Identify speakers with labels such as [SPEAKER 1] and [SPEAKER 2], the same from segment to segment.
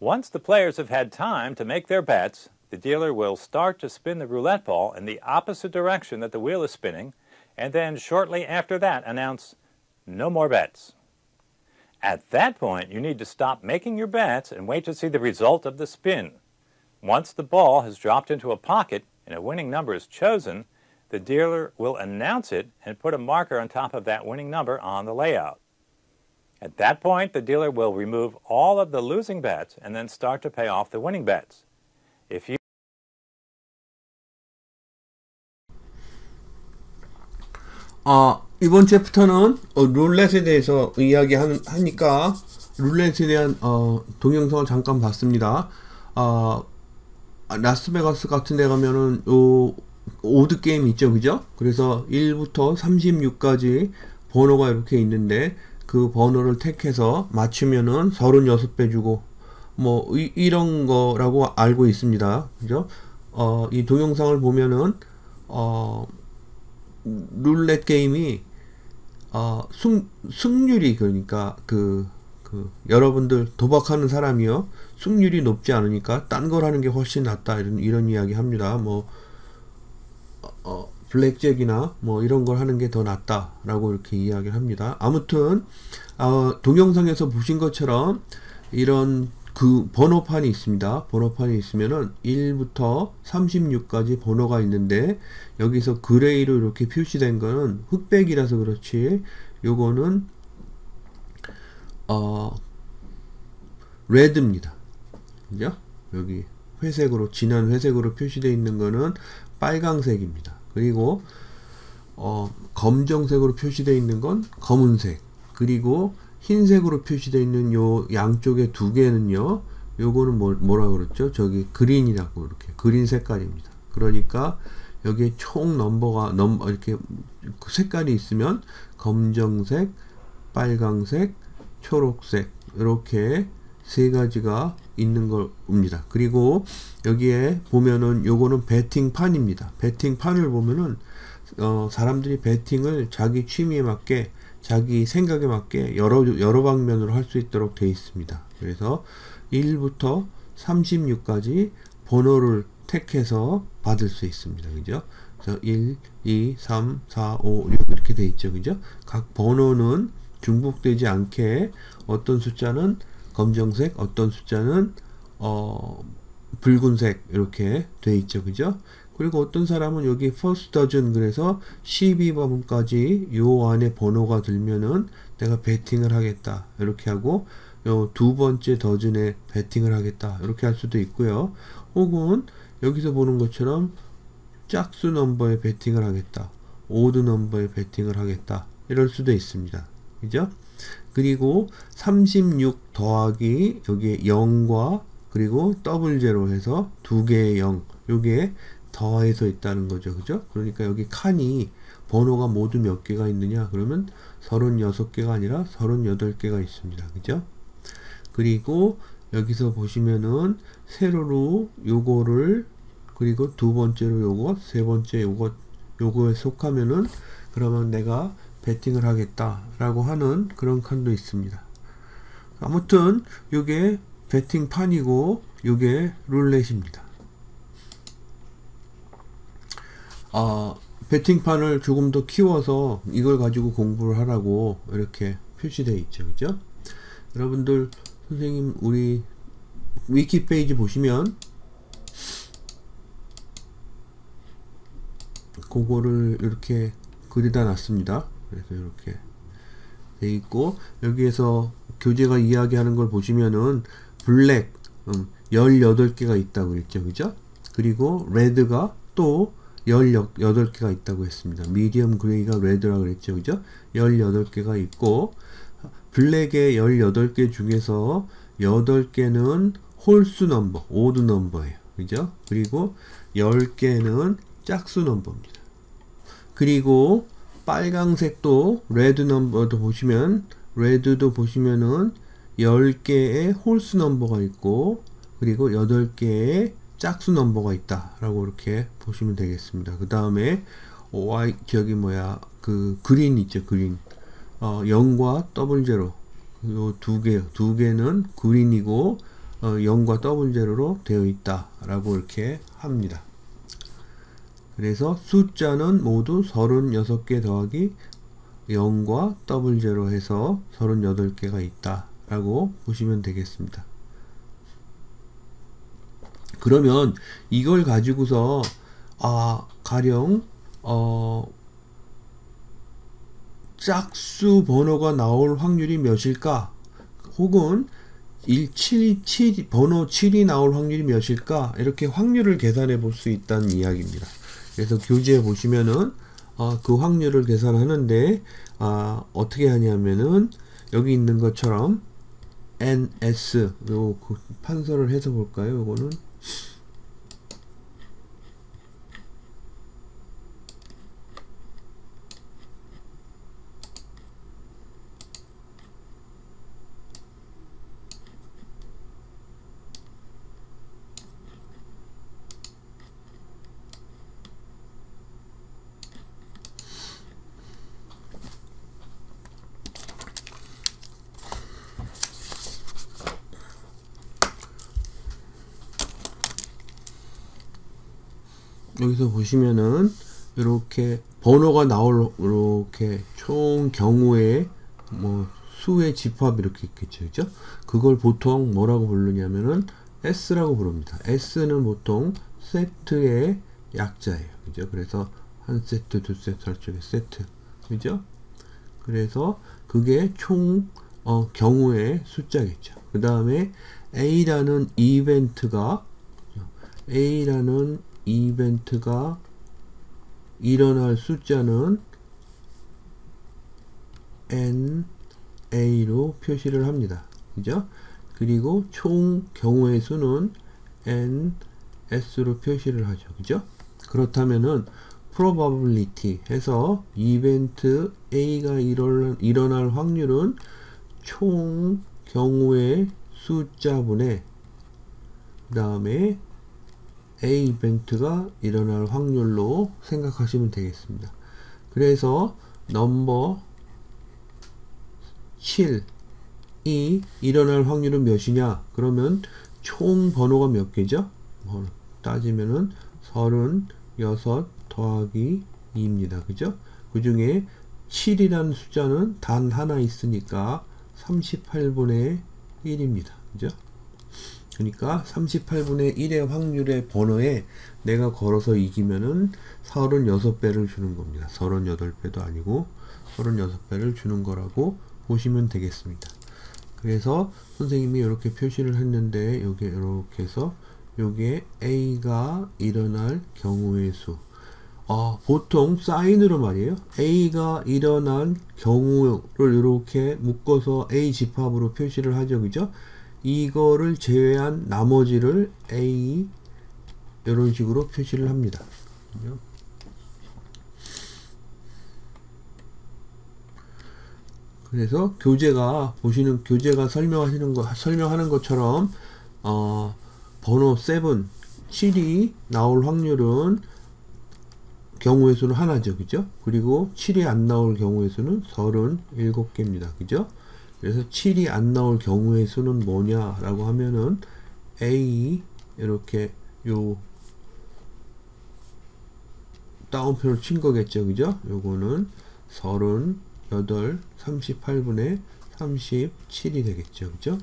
[SPEAKER 1] Once the players have had time to make their bets, the dealer will start to spin the roulette ball in the opposite direction that the wheel is spinning, and then shortly after that announce, "No more bets." At that point, you need to stop making your bets and wait to see the result of the spin. Once the ball has dropped into a pocket and a winning number is chosen, the dealer will announce it and put a marker on top of that winning number on the layout. At that point, the dealer will remove all of the losing bets and then start to pay off the winning bets. If you
[SPEAKER 2] 이번 챕터는 룰렛에 대해서 이야기하니까 룰렛에 대한 동영상을 잠깐 봤습니다. 라스베가스 같은 데 가면은 오드 게임 있죠, 그죠? 그래서 1부터 36까지 번호가 이렇게 있는데 그 번호를 택해서 맞추면은 36배 주고 뭐 이런 거라고 알고 있습니다, 그죠? 이 동영상을 보면은 룰렛 게임이 승률이, 그러니까 여러분들 도박하는 사람이요 승률이 높지 않으니까 딴 걸 하는 게 훨씬 낫다, 이런 이야기 합니다. 뭐 블랙잭이나 뭐 이런 걸 하는 게 더 낫다 라고 이렇게 이야기를 합니다. 아무튼 동영상에서 보신 것처럼 이런 번호판이 있습니다. 번호판이 있으면은 1부터 36까지 번호가 있는데 여기서 그레이로 이렇게 표시된 거는 흑백이라서 그렇지, 요거는 레드입니다. 그죠? 여기 회색으로, 진한 회색으로 표시되어 있는 거는 빨강색입니다. 그리고 검정색으로 표시되어 있는 건 검은색, 그리고 흰색으로 표시되어 있는 요 양쪽에 두 개는요, 요거는 뭐라 그랬죠? 저기 그린이라고, 이렇게 그린 색깔입니다. 그러니까 여기에 총 넘버가 이렇게 색깔이 있으면 검정색, 빨강색, 초록색, 이렇게 세 가지가 있는 겁니다. 그리고 여기에 보면은 요거는 베팅판입니다. 베팅판을 보면은 사람들이 베팅을 자기 취미에 맞게, 자기 생각에 맞게 여러 방면으로 할 수 있도록 되어 있습니다. 그래서 1부터 36까지 번호를 택해서 받을 수 있습니다. 그죠? 그래서 1, 2, 3, 4, 5, 6 이렇게 되어 있죠. 그죠? 각 번호는 중복되지 않게 어떤 숫자는 검정색, 어떤 숫자는 붉은색 이렇게 되어 있죠. 그죠? 그리고 어떤 사람은 여기 first dozen, 그래서 12번까지 요 안에 번호가 들면은 내가 베팅을 하겠다 이렇게 하고, 요 두 번째 더즌에 베팅을 하겠다 이렇게 할 수도 있고요. 혹은 여기서 보는 것처럼 짝수 넘버에 베팅을 하겠다, 오드 넘버에 베팅을 하겠다, 이럴 수도 있습니다. 그죠? 그리고 36 더하기 여기에 0과 그리고 더블 제로 해서 두 개의 0, 요게 더해서 있다는 거죠. 그죠? 그러니까 여기 칸이 번호가 모두 몇 개가 있느냐, 그러면 36개가 아니라 38개가 있습니다. 그죠? 그리고 여기서 보시면은 세로로 요거를, 그리고 두 번째로 요거, 세 번째 요거에 속하면은 그러면 내가 베팅을 하겠다 라고 하는 그런 칸도 있습니다. 아무튼 요게 베팅판이고 요게 룰렛입니다. 베팅판을 조금 더 키워서 이걸 가지고 공부를 하라고 이렇게 표시되어 있죠. 그죠? 여러분들, 선생님 우리 위키 페이지 보시면 그거를 이렇게 그리다 놨습니다. 그래서 이렇게 돼 있고, 여기에서 교재가 이야기하는 걸 보시면은 블랙 18개가 있다고 그랬죠. 그죠? 그리고 레드가 또 18개가 있다고 했습니다. 미디엄 그레이가 레드라고 그랬죠. 그죠? 18개가 있고, 블랙의 18개 중에서 8개는 홀수 넘버, 오드 넘버예요. 그죠? 그리고 10개는 짝수 넘버입니다. 그리고 빨강색도 레드 넘버도 보시면, 레드도 보시면은 10개의 홀수 넘버가 있고, 그리고 8개의 짝수 넘버가 있다 라고 이렇게 보시면 되겠습니다. 그 다음에 그린 있죠. 그린 0과 더블 제로, 요 두 개는 그린이고, 0과 더블 제로로 되어 있다 라고 이렇게 합니다. 그래서 숫자는 모두 36개 더하기 0과 더블 제로 해서 38개가 있다 라고 보시면 되겠습니다. 그러면 이걸 가지고서 가령 짝수 번호가 나올 확률이 몇일까? 혹은 번호 7이 나올 확률이 몇일까? 이렇게 확률을 계산해 볼 수 있다는 이야기입니다. 그래서 교재에 보시면은 그 확률을 계산하는데 어떻게 하냐면은 여기 있는 것처럼 NS 요 판서를 해서 볼까요? 요거는 여기서 보시면은 이렇게 번호가 나올 이렇게 총 경우의 뭐 수의 집합 이렇게 있겠죠, 그죠? 그걸 보통 뭐라고 부르냐면은 S라고 부릅니다. S는 보통 세트의 약자예요, 그죠? 그래서 한 세트, 두 세트, 할 적에 세트, 그죠? 그래서 그게 총 경우의 숫자겠죠. 그 다음에 A라는 이벤트가 일어날 숫자는 NA로 표시를 합니다. 그죠? 그리고 총 경우의 수는 NS로 표시를 하죠. 그죠? 그렇다면은 probability 해서 이벤트 A가 일어날 확률은 총 경우의 숫자분의 그 다음에 A 이벤트가 일어날 확률로 생각하시면 되겠습니다. 그래서 넘버 7이 일어날 확률은 몇이냐? 그러면 총 번호가 몇 개죠? 따지면은 36 더하기 2입니다. 그죠? 그 중에 7이라는 숫자는 단 하나 있으니까 38분의 1입니다. 그죠? 그러니까 38분의 1의 확률의 번호에 내가 걸어서 이기면은 36배를 주는 겁니다. 38배도 아니고 36배를 주는 거라고 보시면 되겠습니다. 그래서 선생님이 이렇게 표시를 했는데 여기 이렇게 해서 요게 A가 일어날 경우의 수. 보통 사인으로 말이에요. A가 일어난 경우를 이렇게 묶어서 A 집합으로 표시를 하죠. 그죠? 이거를 제외한 나머지를 A 이런 식으로 표시를 합니다. 그래서 교재가 설명하는 것처럼 번호 7이 나올 확률은 경우의 수는 하나죠. 그죠? 그리고 7이 안 나올 경우의 수는 37개입니다. 그죠? 그래서 7이 안 나올 경우의 수는 뭐냐라고 하면은 A 이렇게 요 따옴표를 친 거겠죠. 그죠? 요거는 38, 38분의 37이 되겠죠. 그죠?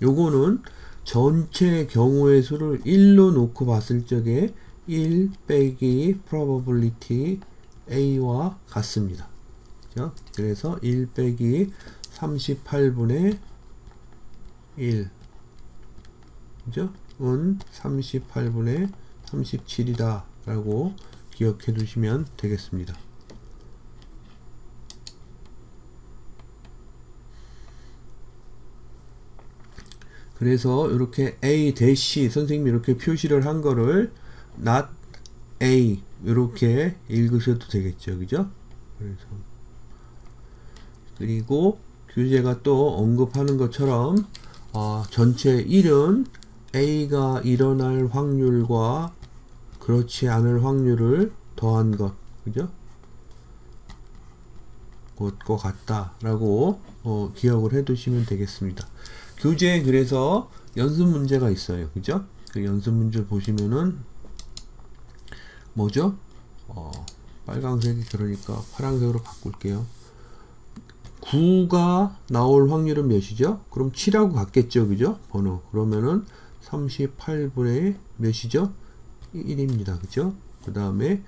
[SPEAKER 2] 요거는 전체 경우의 수를 1로 놓고 봤을 적에 1 빼기 probability A와 같습니다. 그죠? 그래서 1 빼기 38분의 1 그죠? 은 38분의 37이다 라고 기억해 두시면 되겠습니다. 그래서 이렇게 A 대시 선생님이 이렇게 표시를 한 거를 not A 이렇게 읽으셔도 되겠죠. 그죠? 그리고 교재가 또 언급하는 것처럼 전체 1은 A가 일어날 확률과 그렇지 않을 확률을 더한 것, 그죠? 것과 같다 라고 기억을 해 두시면 되겠습니다. 교재에 그래서 연습 문제가 있어요. 그죠? 그 연습 문제 보시면은 뭐죠? 빨강색이 그러니까 파란색으로 바꿀게요. 9가 나올 확률은 몇이죠? 그럼 7하고 같겠죠. 그죠? 번호. 그러면은 38분의 몇이죠? 1입니다. 그죠? 그 다음에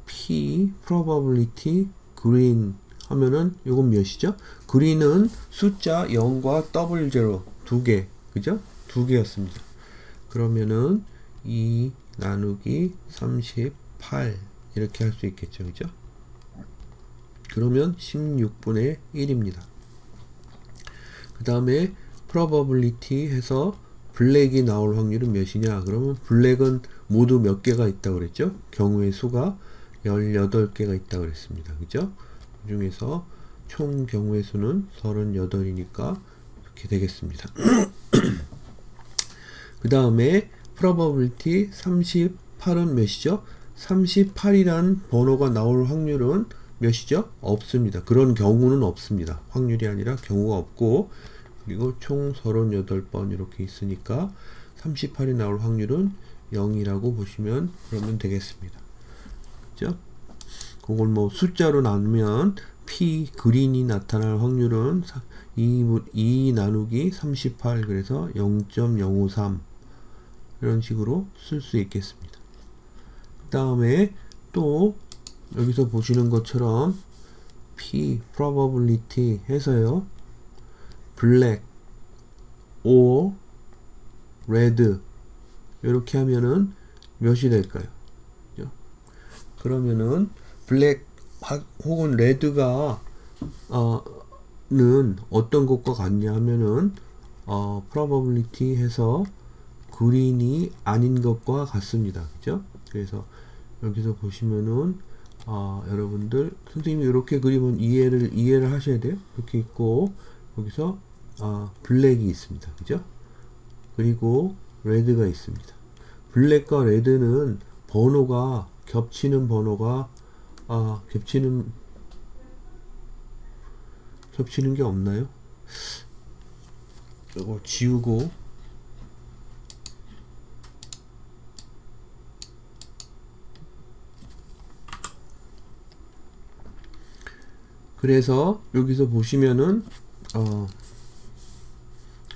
[SPEAKER 2] P, probability, green 하면은 요건 몇이죠? green은 숫자 0과 더블 제로 두 개. 그죠? 두 개였습니다. 그러면은 2 나누기 38 이렇게 할 수 있겠죠. 그죠? 그러면 16분의 1입니다. 그 다음에 probability 해서 블랙이 나올 확률은 몇이냐? 그러면 블랙은 모두 몇 개가 있다고 그랬죠? 경우의 수가 18개가 있다고 그랬습니다. 그죠? 그 중에서 총 경우의 수는 38이니까 이렇게 되겠습니다. 그 다음에 probability 38은 몇이죠? 38이란 번호가 나올 확률은 몇이죠? 없습니다. 그런 경우는 없습니다. 확률이 아니라 경우가 없고, 그리고 총 38번 이렇게 있으니까 38이 나올 확률은 0이라고 보시면 그러면 되겠습니다. 그죠? 그걸 뭐 숫자로 나누면 P 그린이 나타날 확률은 2 나누기 38 그래서 0.053 이런 식으로 쓸 수 있겠습니다. 그 다음에 또 여기서 보시는 것처럼 P probability 해서요. black or red 이렇게 하면은 몇이 될까요? 그죠? 그러면은 black 혹은 red가 는 어떤 것과 같냐 하면은 probability 해서 green이 아닌 것과 같습니다. 그죠? 그래서 여기서 보시면은 여러분들 선생님이 이렇게 그리면 이해를 하셔야 돼요. 이렇게 있고 여기서 블랙이 있습니다. 그죠? 그리고 레드가 있습니다. 블랙과 레드는 번호가 겹치는 번호가 겹치는 게 없나요? 이거 지우고 그래서 여기서 보시면은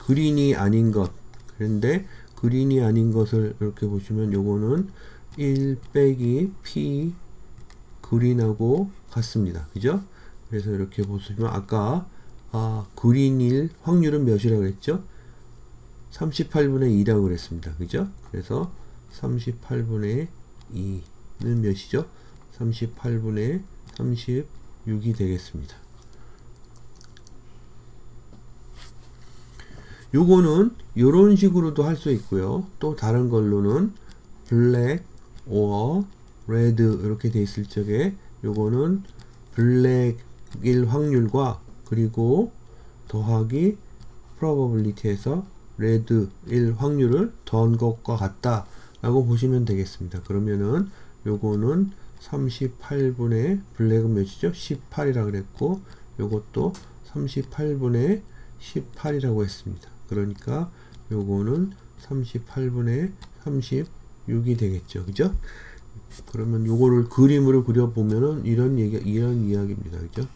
[SPEAKER 2] 그린이 아닌 것 그런데 그린이 아닌 것을 이렇게 보시면 요거는 1 빼기 P 그린하고 같습니다. 그죠? 그래서 이렇게 보시면 아까 그린일 확률은 몇이라고 그랬죠? 38분의 2라고 그랬습니다. 그죠? 그래서 38분의 2는 몇이죠? 38분의 36이 되겠습니다. 요거는 요런 식으로도 할 수 있고요. 또 다른 걸로는 black or red 이렇게 돼 있을 적에 요거는 블랙일 확률과 그리고 더하기 probability에서 red일 확률을 더한 것과 같다 라고 보시면 되겠습니다. 그러면은 요거는 38분의 블랙은 몇이죠? 18이라 그랬고 요것도 38분의 18이라고 했습니다. 그러니까 요거는 38분의 36이 되겠죠. 그죠? 그러면 요거를 그림으로 그려보면은 이런 이야기입니다. 그죠?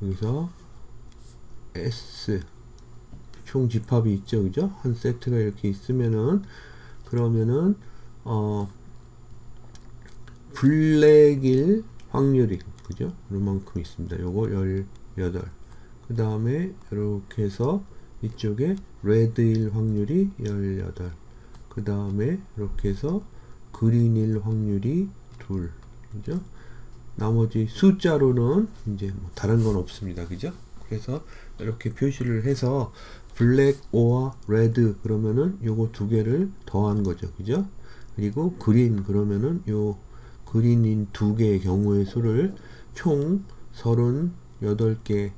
[SPEAKER 2] 여기서 S 총 집합이 있죠. 그죠? 한 세트가 이렇게 있으면은 그러면은 블랙일 확률이 그죠? 요만큼 있습니다. 요거 18. 그 다음에 이렇게 해서 이쪽에 레드일 확률이 18. 그 다음에 이렇게 해서 그린일 확률이 2. 그죠? 나머지 숫자로는 이제 뭐 다른 건 없습니다. 그죠? 그래서 이렇게 표시를 해서 블랙 or 레드 그러면은 요거 두 개를 더한 거죠. 그죠? 그리고 그린 그러면은 요 그린인 두 개의 경우의 수를 총 38개로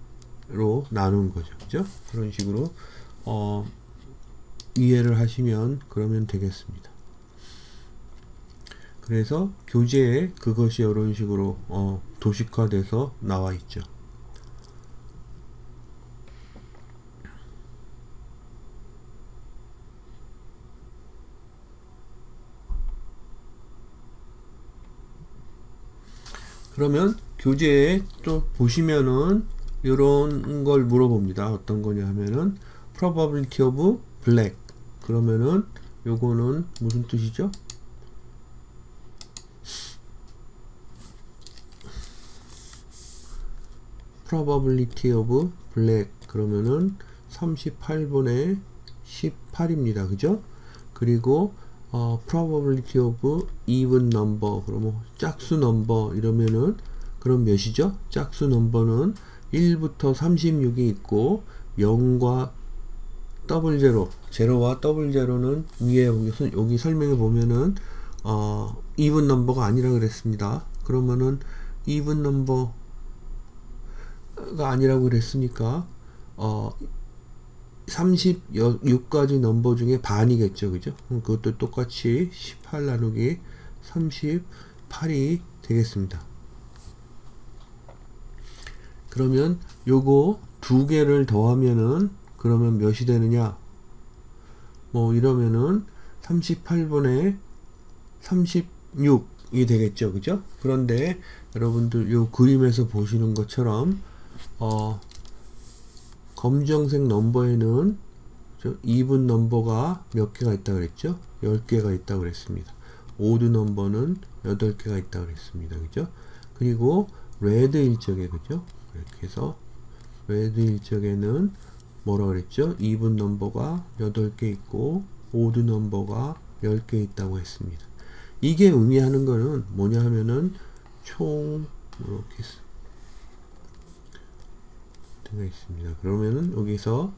[SPEAKER 2] 나눈 거죠. 그죠? 그런 식으로 이해를 하시면 그러면 되겠습니다. 그래서 교재에 그것이 이런 식으로 도식화돼서 나와 있죠. 그러면 교재에 또 보시면은 이런 걸 물어봅니다. 어떤 거냐 하면은 probability of black. 그러면은 요거는 무슨 뜻이죠? probability of black 그러면은 38분의 18입니다. 그죠? 그리고 probability of even number 그러면 짝수 넘버 이러면은 그럼 몇이죠? 짝수 넘버는 1부터 36이 있고 0과 더블 제로, 제로와 더블 제로는 위에 여기 설명해 보면은 even 넘버가 아니라 그랬습니다. 그러면은 even 넘버가 아니라고 그랬으니까 36가지 넘버 중에 반이겠죠. 그죠? 그것도 똑같이 18 나누기 38이 되겠습니다. 그러면 요거 두 개를 더하면은 그러면 몇이 되느냐? 뭐 이러면은 38분의 36이 되겠죠. 그죠? 그런데 여러분들 요 그림에서 보시는 것처럼 검정색 넘버에는 even 넘버가 몇 개가 있다 그랬죠? 10개가 있다 그랬습니다. 오드 넘버는 8개가 있다 그랬습니다. 그죠? 그리고 레드 일정에 그죠? 이렇게 해서 레드 일정에는 뭐라 그랬죠? even 넘버가 8개 있고 오드 넘버가 10개 있다고 했습니다. 이게 의미하는 거는 뭐냐 하면은 총 이렇게 되어 있습니다. 그러면은 여기서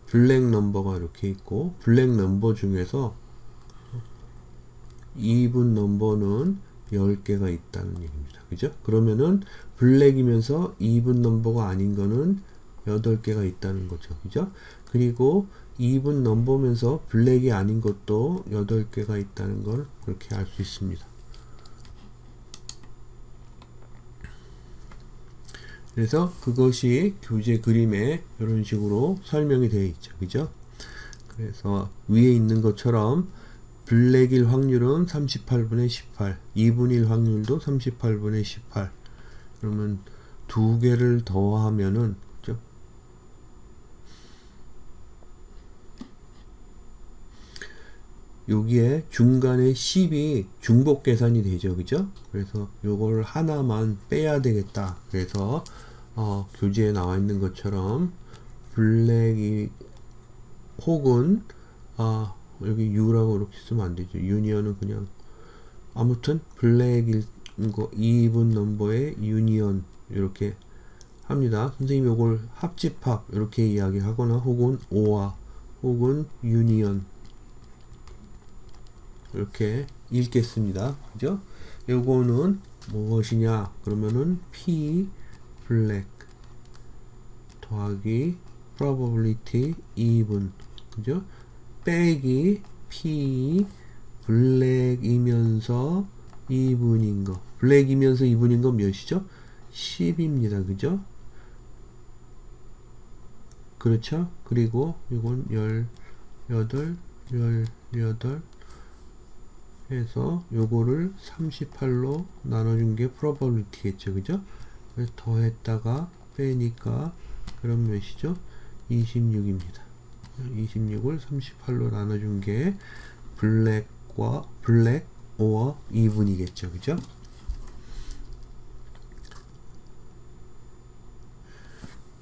[SPEAKER 2] 블랙 넘버가 이렇게 있고 블랙 넘버 중에서 even 넘버는 10개가 있다는 얘기입니다. 그죠? 그러면은 블랙이면서 even 넘버가 아닌 거는 8개가 있다는 거죠. 그죠? 그리고 even 넘버면서 블랙이 아닌 것도 8개가 있다는 걸 그렇게 알 수 있습니다. 그래서 그것이 교재 그림에 이런 식으로 설명이 되어 있죠. 그죠? 그래서 위에 있는 것처럼 블랙일 확률은 38분의 18, even일 확률도 38분의 18. 그러면 두 개를 더하면은 그죠? 여기에 중간에 10이 중복 계산이 되죠. 그죠? 그래서 요걸 하나만 빼야 되겠다. 그래서 교재에 나와 있는 것처럼 블랙이 혹은 여기 U라고 이렇게 쓰면 안 되죠. 유니언은 그냥 아무튼 블랙일 거 even 넘버의 유니언 이렇게 합니다. 선생님이 요걸 합집합 이렇게 이야기하거나 혹은 OR 혹은 유니언 이렇게 읽겠습니다. 그죠? 요거는 무엇이냐? 그러면은 P 블랙 더하기 probability even 그죠? 빼기 P 블랙이면서 even인 거. 블랙이면서 even인 건 몇이죠? 10입니다. 그죠? 그렇죠? 그리고 이건 18 해서 요거를 38로 나눠준 게 probability겠죠. 그죠? 그래서 더했다가 빼니까 그럼 몇이죠? 26입니다. 26을 38로 나눠준 게 블랙 or even이겠죠. 그죠?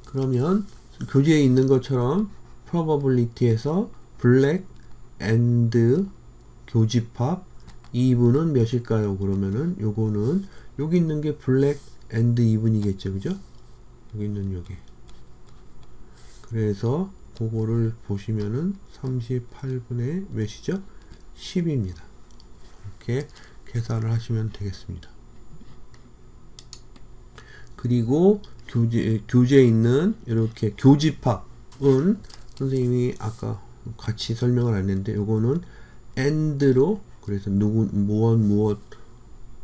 [SPEAKER 2] 그러면 교재에 있는 것처럼 probability에서 블랙 and 교집합 even은 몇일까요? 그러면은 요거는 여기 있는 게 블랙 and even이겠죠. 그죠? 여기 있는 요게. 그래서 그거를 보시면은 38분의 몇이죠? 10입니다. 이렇게 계산을 하시면 되겠습니다. 그리고 교재에 있는 이렇게 교집합은 선생님이 아까 같이 설명을 안 했는데 요거는 and로 그래서 무엇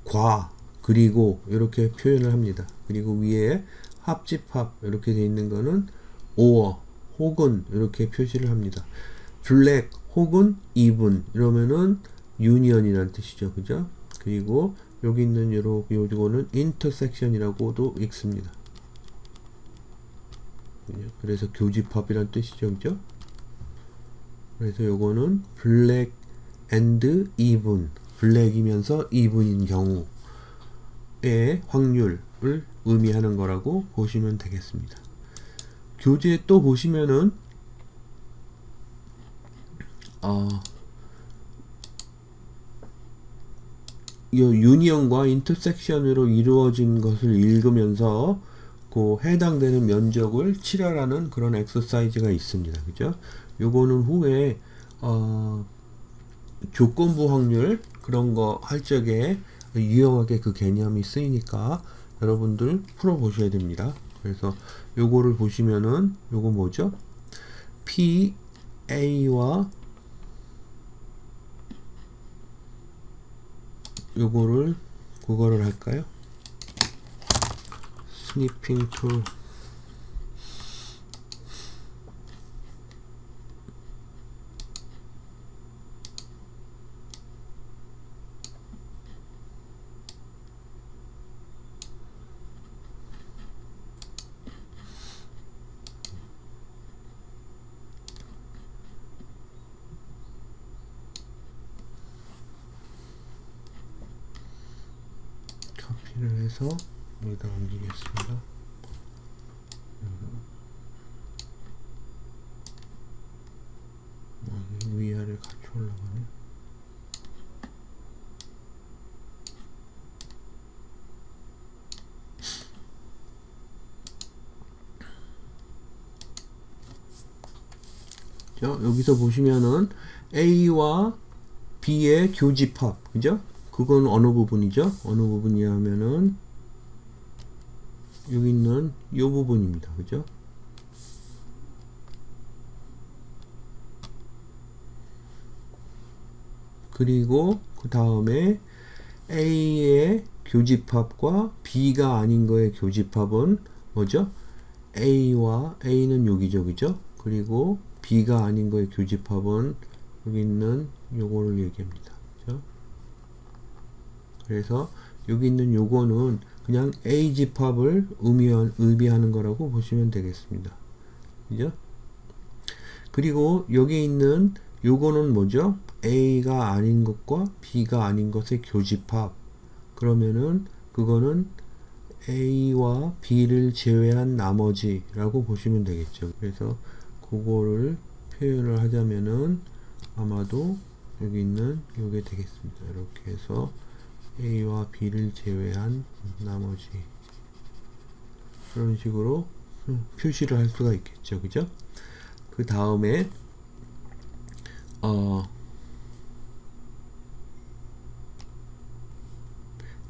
[SPEAKER 2] 과 그리고 이렇게 표현을 합니다. 그리고 위에 합집합 이렇게 되어 있는 거는 or 혹은 이렇게 표시를 합니다. 블랙 혹은 even 이러면은 union이라는 뜻이죠. 그죠? 그리고 여기 있는 요거는 intersection이라고도 읽습니다. 그래서 교집합이란 뜻이죠, 그죠? 그래서 요거는 black and even, 블랙이면서 even인 경우의 확률을 의미하는 거라고 보시면 되겠습니다. 교재 또 보시면은 이 유니언과 인터섹션으로 이루어진 것을 읽으면서 그 해당되는 면적을 칠하라는 그런 엑서사이즈가 있습니다. 그죠? 요거는 후에 조건부 확률 그런 거 할 적에 유용하게 그 개념이 쓰이니까 여러분들 풀어 보셔야 됩니다. 그래서 요거를 보시면은 요거 뭐죠? PA와 요거를 그거를 할까요? 스니핑 툴 커피를 해서 여기다 옮기겠습니다. 위아래 같이 올라가네. 여기서 보시면은 A와 B의 교집합, 그죠? 그건 어느 부분이죠? 어느 부분이냐면은 여기 있는 이 부분입니다. 그죠? 그리고 그 다음에 A의 교집합과 B가 아닌 거의 교집합은 뭐죠? A는 여기죠. 그죠? 그리고 B가 아닌 거의 교집합은 여기 있는 요거를 얘기합니다. 그죠? 그래서 여기 있는 요거는 그냥 A 집합을 의미하는 거라고 보시면 되겠습니다. 그죠? 그리고 여기 있는 요거는 뭐죠? A가 아닌 것과 B가 아닌 것의 교집합. 그러면은 그거는 A와 B를 제외한 나머지라고 보시면 되겠죠. 그래서 그거를 표현을 하자면은 아마도 여기 있는 요게 되겠습니다. 이렇게 해서 A와 B를 제외한 나머지 그런 식으로 표시를 할 수가 있겠죠. 그죠? 그 다음에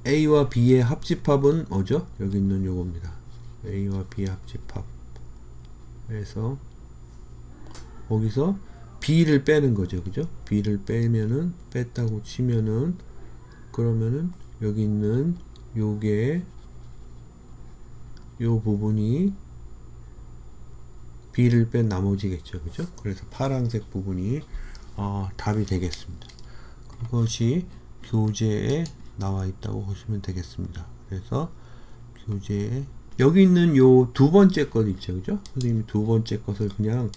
[SPEAKER 2] A와 B의 합집합은 뭐죠? 여기 있는 요겁니다. A와 B의 합집합. 그래서 거기서 B를 빼는 거죠. 그죠? B를 빼면은 뺐다고 치면은 그러면은 여기 있는 요게 요 부분이 B를 뺀 나머지겠죠. 그죠? 그래서 파란색 부분이 답이 되겠습니다. 그것이 교재에 나와 있다고 보시면 되겠습니다. 그래서 교재에 여기 있는 요 두 번째 것 있죠. 그죠? 선생님이 두 번째 것을 그냥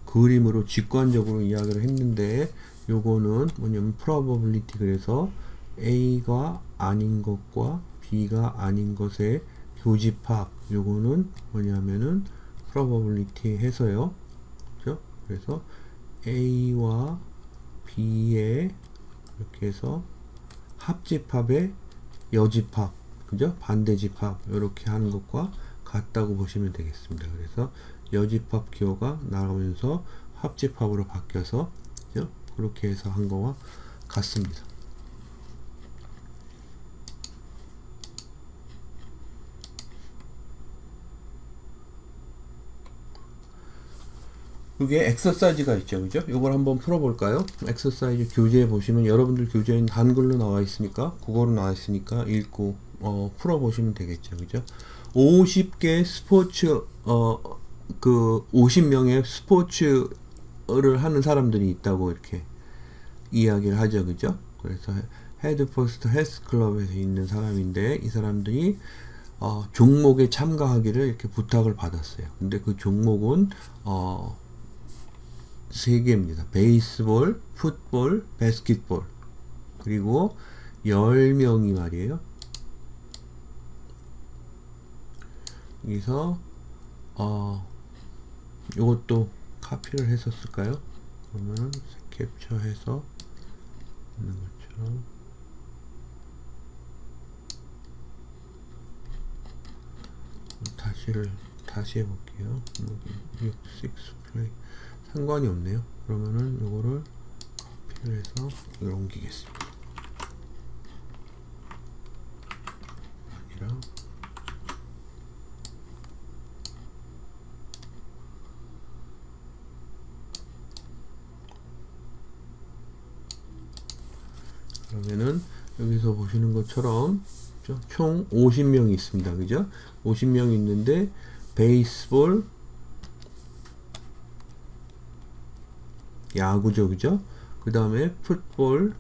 [SPEAKER 2] 그림으로 직관적으로 이야기를 했는데 요거는 뭐냐면 probability 그래서 A가 아닌 것과 B가 아닌 것의 교집합 요거는 뭐냐면은 probability 해서요. 그죠? 그래서 A와 B의 이렇게 해서 합집합의 여집합 그죠? 반대집합 이렇게 하는 것과 같다고 보시면 되겠습니다. 그래서 여집합 기호가 나오면서 합집합으로 바뀌어서 그죠? 그렇게 해서 한 거와 같습니다. 이게 엑서사이즈가 있죠. 그죠? 이걸 한번 풀어볼까요? 엑서사이즈 교재에 보시면 여러분들 교재는 한글로 나와 있으니까 국어로 나와 있으니까 읽고 풀어보시면 되겠죠. 그죠? 50개 스포츠 그 50명의 스포츠를 하는 사람들이 있다고 이렇게 이야기를 하죠. 그죠? 그래서 헤드 퍼스트 헬스 클럽에서 있는 사람인데 이 사람들이 종목에 참가하기를 이렇게 부탁을 받았어요. 근데 그 종목은 세 개입니다. 베이스볼, 풋볼, 바스켓볼. 그리고 10명이 말이에요. 여기서 이것도 카피를 했었을까요? 그러면 캡처해서 있는 것처럼 다시 해볼게요. 여기 6, 6 플레이 상관이 없네요. 그러면은 요거를 커피를 해서 이걸 옮기겠습니다. 아니라 그러면은 여기서 보시는 것처럼 총 50명이 있습니다. 그죠? 50명이 있는데 베이스볼, 야구죠. 그죠? 그 다음에 풋볼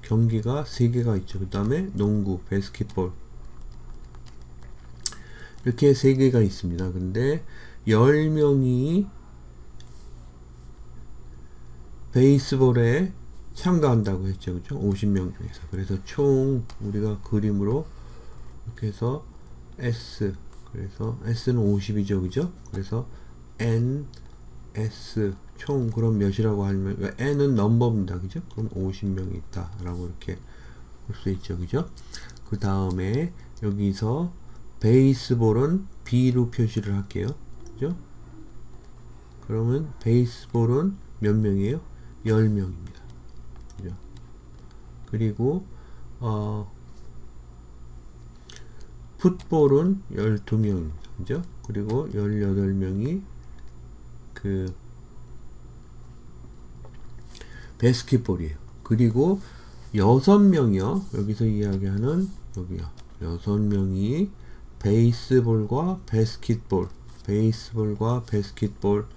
[SPEAKER 2] 경기가 3개가 있죠. 그 다음에 농구, 바스켓볼 이렇게 3개가 있습니다. 근데 10명이 베이스볼에 참가한다고 했죠. 그죠? 50명 중에서. 그래서 총 우리가 그림으로 이렇게 해서 S, 그래서 S는 50이죠. 그죠? 그래서 N, S 총 그럼 몇이라고 하면 N은 넘버입니다. 그죠? 그럼 50명이 있다 라고 이렇게 볼 수 있죠. 그죠? 그 다음에 여기서 베이스볼은 B로 표시를 할게요. 그죠? 그러면 베이스볼은 몇 명이에요? 10명입니다. 그죠? 그리고 풋볼은 12명입니다. 그죠? 그리고 18명이 그 바스켓볼이에요. 그리고 6명이요. 여기서 이야기하는 여기요. 6명이 베이스볼과 바스켓볼, 베이스볼과 바스켓볼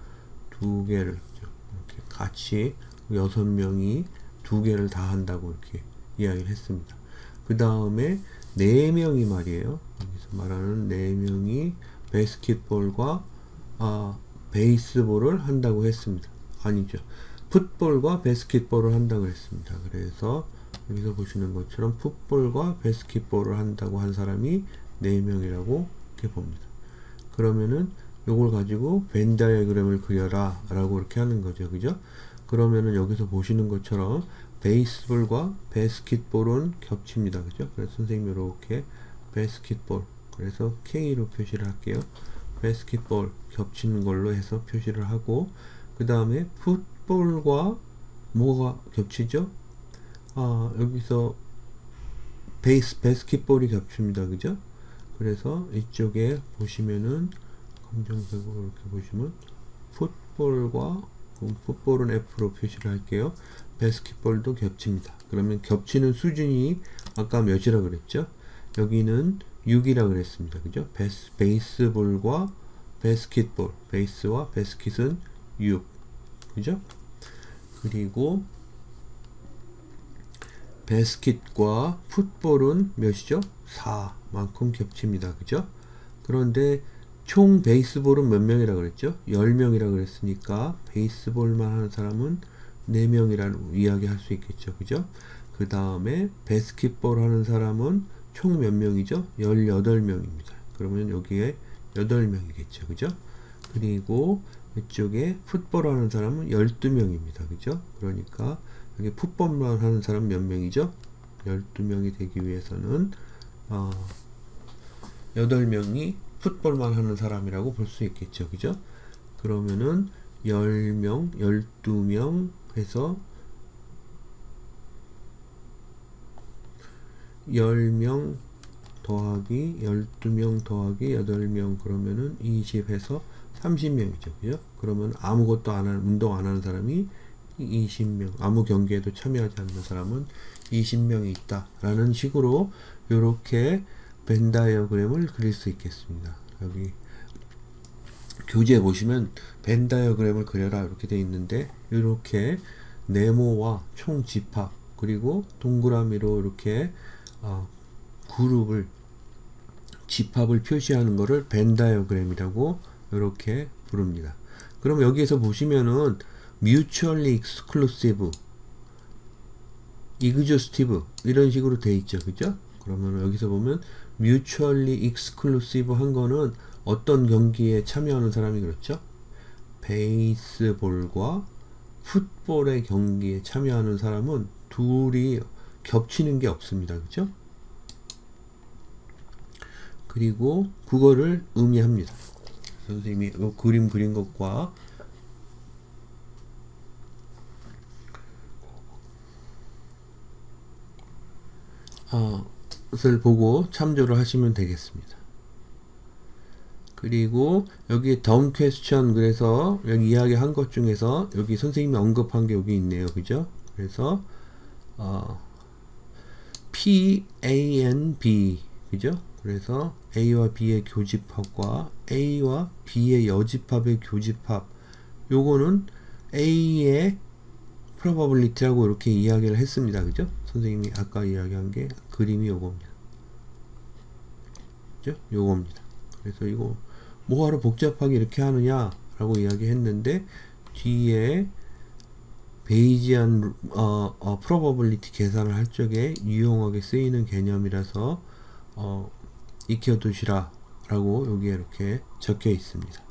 [SPEAKER 2] 두 개를 이렇게 같이 6명이 두 개를 다 한다고 이렇게 이야기를 했습니다. 그 다음에 4명이 말이에요. 여기서 말하는 4명이 바스켓볼과 베이스볼을 한다고 했습니다. 아니죠. 풋볼과 바스켓볼을 한다고 했습니다. 그래서 여기서 보시는 것처럼 풋볼과 바스켓볼을 한다고 한 사람이 4명이라고 이렇게 봅니다. 그러면은 요걸 가지고 벤 다이어그램을 그려라 라고 이렇게 하는 거죠. 그죠? 그러면은 여기서 보시는 것처럼 베이스볼과 바스켓볼은 겹칩니다. 그죠? 그래서 선생님이 이렇게 바스켓볼, 그래서 K로 표시를 할게요. 바스켓볼 겹치는 걸로 해서 표시를 하고, 그 다음에 풋볼과 뭐가 겹치죠? 여기서 바스켓볼이 겹칩니다. 그죠? 그래서 이쪽에 보시면은 검정색으로 이렇게 보시면 풋볼과, 풋볼은 F로 표시를 할게요. 바스켓볼도 겹칩니다. 그러면 겹치는 수준이 아까 몇이라 그랬죠? 여기는 6이라 그랬습니다. 그죠? 베이스볼과 바스켓볼, 베이스와 바스켓은 6. 그죠? 그리고 바스켓과 풋볼은 몇이죠? 4만큼 겹칩니다. 그죠? 그런데 총 베이스볼은 몇 명이라 그랬죠? 10명이라 그랬으니까 베이스볼만 하는 사람은 4명이라고 이야기할 수 있겠죠. 그죠? 그 다음에 바스켓볼 하는 사람은 총 몇 명이죠? 18명입니다. 그러면 여기에 8명이겠죠. 그죠? 그리고 이쪽에 풋볼 하는 사람은 12명입니다. 그죠? 그러니까 여기 풋볼만 하는 사람 몇 명이죠? 12명이 되기 위해서는 8명이 풋볼만 하는 사람이라고 볼 수 있겠죠. 그죠? 그러면은 10명, 12명 해서 10명 더하기 12명 더하기 8명 그러면은 20 해서 30명이죠. 그죠? 그러면 아무것도 안 하는, 운동 안 하는 사람이 20명, 아무 경기에도 참여하지 않는 사람은 20명이 있다 라는 식으로 이렇게 벤 다이어그램을 그릴 수 있겠습니다. 여기 교재 보시면 벤 다이어그램을 그려라 이렇게 되어 있는데, 이렇게 네모와 총 집합, 그리고 동그라미로 이렇게 그룹을 집합을 표시하는 거를 벤 다이어그램이라고 이렇게 부릅니다. 그럼 여기에서 보시면은 mutually exclusive, exhaustive 이런 식으로 돼 있죠. 그죠? 그러면 여기서 보면 mutually exclusive 한 거는 어떤 경기에 참여하는 사람이 그렇죠? 베이스볼과 풋볼의 경기에 참여하는 사람은 둘이 겹치는 게 없습니다. 그죠? 그리고 그거를 의미합니다. 선생님이 이 그림 그린 것과 것을 보고 참조를 하시면 되겠습니다. 그리고 여기 다운 퀘스천, 그래서 여기 이야기한 것 중에서 여기 선생님이 언급한 게 여기 있네요. 그죠? 그래서 P, A, N, B 그죠? 그래서 A와 B의 교집합과 A와 B의 여집합의 교집합, 요거는 A의 probability라고 이렇게 이야기를 했습니다. 그죠? 선생님이 아까 이야기한 게 그림이 요겁니다. 그죠? 요겁니다. 그래서 이거 뭐하러 복잡하게 이렇게 하느냐 라고 이야기했는데, 뒤에 베이지안 probability 계산을 할 적에 유용하게 쓰이는 개념이라서 익혀두시라 라고 여기에 이렇게 적혀 있습니다.